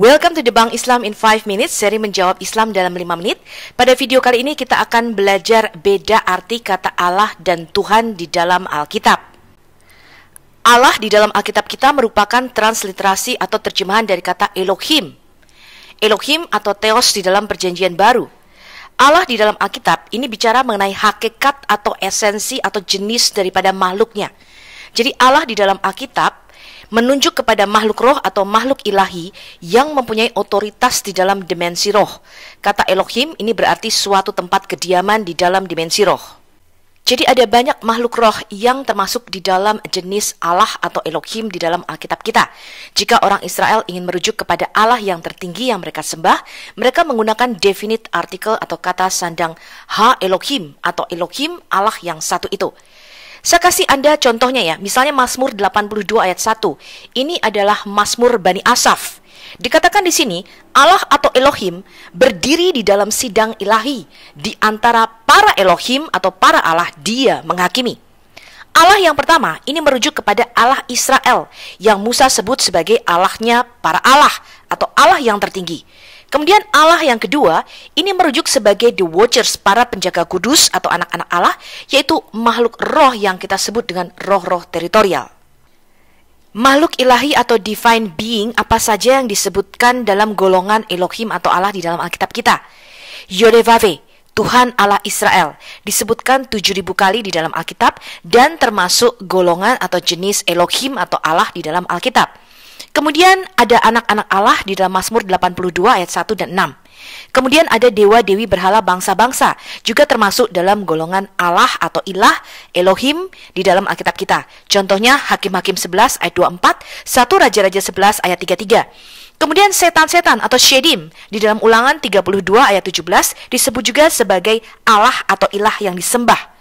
Welcome to The Bank Islam in 5 Minutes, seri menjawab Islam dalam 5 menit. Pada video kali ini kita akan belajar beda arti kata Allah dan Tuhan di dalam Alkitab. Allah di dalam Alkitab kita merupakan transliterasi atau terjemahan dari kata Elohim. Elohim atau Theos di dalam Perjanjian Baru. Allah di dalam Alkitab ini bicara mengenai hakikat atau esensi atau jenis daripada makhluknya. Jadi Allah di dalam Alkitab menunjuk kepada makhluk roh atau makhluk ilahi yang mempunyai otoritas di dalam dimensi roh. Kata Elohim ini berarti suatu tempat kediaman di dalam dimensi roh. Jadi ada banyak makhluk roh yang termasuk di dalam jenis Allah atau Elohim di dalam Alkitab kita. Jika orang Israel ingin merujuk kepada Allah yang tertinggi yang mereka sembah, mereka menggunakan definite artikel atau kata sandang Ha Elohim atau Elohim Allah yang satu itu. Saya kasih Anda contohnya ya, misalnya Mazmur 82 ayat 1. Ini adalah Mazmur Bani Asaf. Dikatakan di sini, Allah atau Elohim berdiri di dalam sidang ilahi. Di antara para Elohim atau para Allah, dia menghakimi. Allah yang pertama, ini merujuk kepada Allah Israel, yang Musa sebut sebagai Allahnya para Allah, atau Allah yang tertinggi. Kemudian Allah yang kedua, ini merujuk sebagai the watchers, para penjaga kudus atau anak-anak Allah, yaitu makhluk roh yang kita sebut dengan roh-roh teritorial. Makhluk ilahi atau divine being apa saja yang disebutkan dalam golongan Elohim atau Allah di dalam Alkitab kita? Yodevave, Tuhan Allah Israel, disebutkan 7.000 kali di dalam Alkitab dan termasuk golongan atau jenis Elohim atau Allah di dalam Alkitab. Kemudian ada anak-anak Allah di dalam Mazmur 82 ayat 1 dan 6. Kemudian ada dewa-dewi berhala bangsa-bangsa, juga termasuk dalam golongan Allah atau ilah, Elohim di dalam Alkitab kita. Contohnya Hakim-Hakim 11 ayat 24, 1 Raja-Raja 11 ayat 33. Kemudian setan-setan atau Shedim di dalam Ulangan 32 ayat 17 disebut juga sebagai Allah atau ilah yang disembah.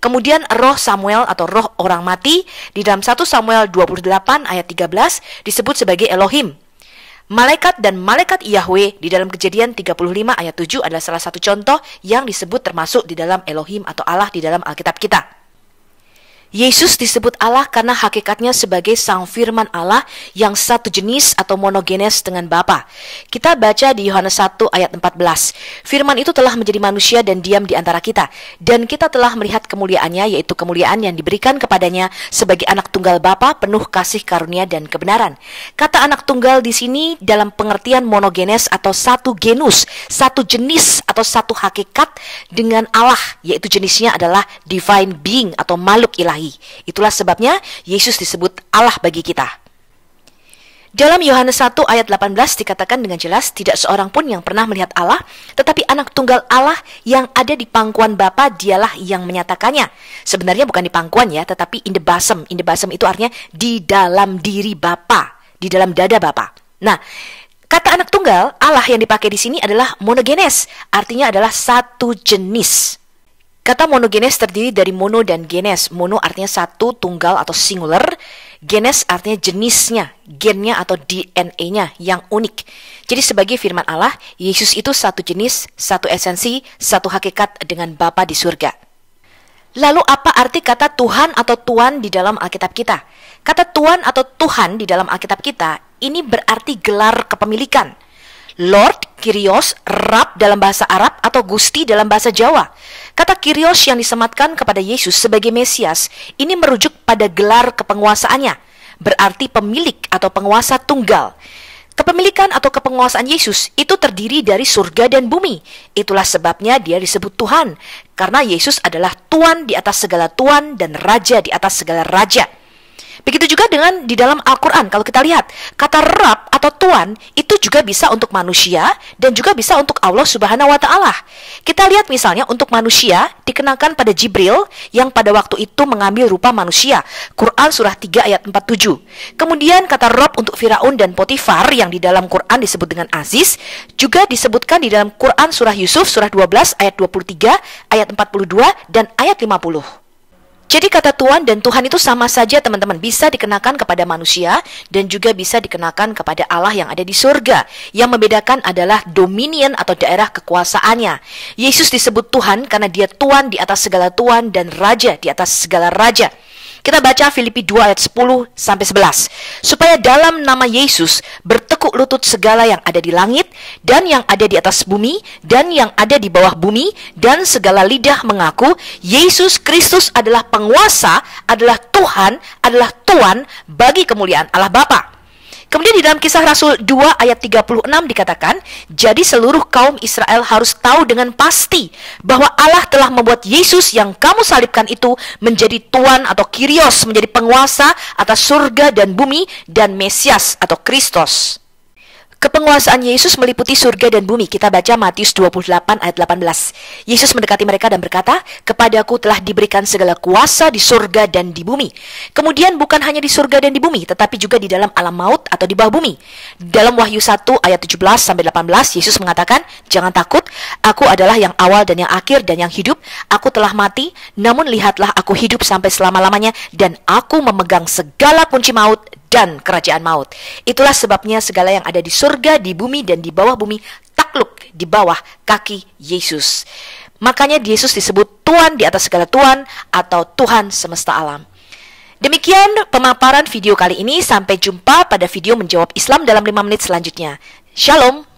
Kemudian roh Samuel atau roh orang mati di dalam 1 Samuel 28 ayat 13 disebut sebagai Elohim. Malaikat dan malaikat Yahweh di dalam Kejadian 35 ayat 7 adalah salah satu contoh yang disebut termasuk di dalam Elohim atau Allah di dalam Alkitab kita. Yesus disebut Allah karena hakikatnya sebagai sang firman Allah yang satu jenis atau monogenes dengan Bapa. Kita baca di Yohanes 1 ayat 14. Firman itu telah menjadi manusia dan diam di antara kita. Dan kita telah melihat kemuliaannya, yaitu kemuliaan yang diberikan kepadanya sebagai anak tunggal Bapa penuh kasih karunia dan kebenaran. Kata anak tunggal di sini dalam pengertian monogenes atau satu genus, satu jenis atau satu hakikat dengan Allah, yaitu jenisnya adalah divine being atau makhluk ilahi. Itulah sebabnya Yesus disebut Allah bagi kita. Dalam Yohanes 1 ayat 18 dikatakan dengan jelas, tidak seorang pun yang pernah melihat Allah, tetapi anak tunggal Allah yang ada di pangkuan Bapa, dialah yang menyatakannya. Sebenarnya bukan di pangkuan ya, tetapi in the bosom. In the bosom itu artinya di dalam diri Bapa, di dalam dada Bapa. Nah, kata anak tunggal Allah yang dipakai di sini adalah monogenes, artinya adalah satu jenis. Kata monogenes terdiri dari mono dan genes. Mono artinya satu, tunggal atau singular. Genes artinya jenisnya, gennya atau DNA-nya yang unik. Jadi sebagai firman Allah, Yesus itu satu jenis, satu esensi, satu hakikat dengan Bapa di surga. Lalu apa arti kata Tuhan atau Tuan di dalam Alkitab kita? Kata Tuan atau Tuhan di dalam Alkitab kita ini berarti gelar kepemilikan. Lord, Kyrios, Rab dalam bahasa Arab atau Gusti dalam bahasa Jawa. Kata Kyrios yang disematkan kepada Yesus sebagai Mesias ini merujuk pada gelar kepenguasaannya, berarti pemilik atau penguasa tunggal. Kepemilikan atau kepenguasaan Yesus itu terdiri dari surga dan bumi. Itulah sebabnya dia disebut Tuhan, karena Yesus adalah Tuan di atas segala Tuan dan Raja di atas segala Raja. Begitu juga dengan di dalam Al-Quran, kalau kita lihat, kata Rab atau Tuan itu juga bisa untuk manusia dan juga bisa untuk Allah Subhanahu wa Ta'ala. Kita lihat misalnya untuk manusia dikenakan pada Jibril yang pada waktu itu mengambil rupa manusia. Quran surah 3 ayat 47. Kemudian kata Rab untuk Firaun dan Potifar yang di dalam Quran disebut dengan Aziz juga disebutkan di dalam Quran surah Yusuf surah 12 ayat 23, ayat 42 dan ayat 50. Jadi kata Tuan dan Tuhan itu sama saja teman-teman, bisa dikenakan kepada manusia dan juga bisa dikenakan kepada Allah yang ada di surga. Yang membedakan adalah dominion atau daerah kekuasaannya. Yesus disebut Tuhan karena dia Tuan di atas segala Tuan dan Raja di atas segala Raja. Kita baca Filipi 2 ayat 10 sampai 11. Supaya dalam nama Yesus bertekuk lutut segala yang ada di langit dan yang ada di atas bumi dan yang ada di bawah bumi, dan segala lidah mengaku Yesus Kristus adalah penguasa, adalah Tuhan, adalah Tuan bagi kemuliaan Allah Bapa. Kemudian di dalam Kisah Rasul 2 ayat 36 dikatakan, jadi seluruh kaum Israel harus tahu dengan pasti bahwa Allah telah membuat Yesus yang kamu salibkan itu menjadi Tuan atau Kyrios, menjadi penguasa atas surga dan bumi, dan Mesias atau Kristus. Kepenguasaan Yesus meliputi surga dan bumi. Kita baca Matius 28 ayat 18. Yesus mendekati mereka dan berkata, kepadaku telah diberikan segala kuasa di surga dan di bumi. Kemudian bukan hanya di surga dan di bumi, tetapi juga di dalam alam maut atau di bawah bumi. Dalam Wahyu 1 ayat 17 sampai 18, Yesus mengatakan, jangan takut, aku adalah yang awal dan yang akhir dan yang hidup. Aku telah mati, namun lihatlah aku hidup sampai selama-lamanya, dan aku memegang segala kunci maut dan kerajaan maut. Itulah sebabnya segala yang ada di surga, di bumi, dan di bawah bumi takluk di bawah kaki Yesus. Makanya Yesus disebut Tuan di atas segala Tuan atau Tuhan semesta alam. Demikian pemaparan video kali ini. Sampai jumpa pada video menjawab Islam dalam 5 menit selanjutnya. Shalom.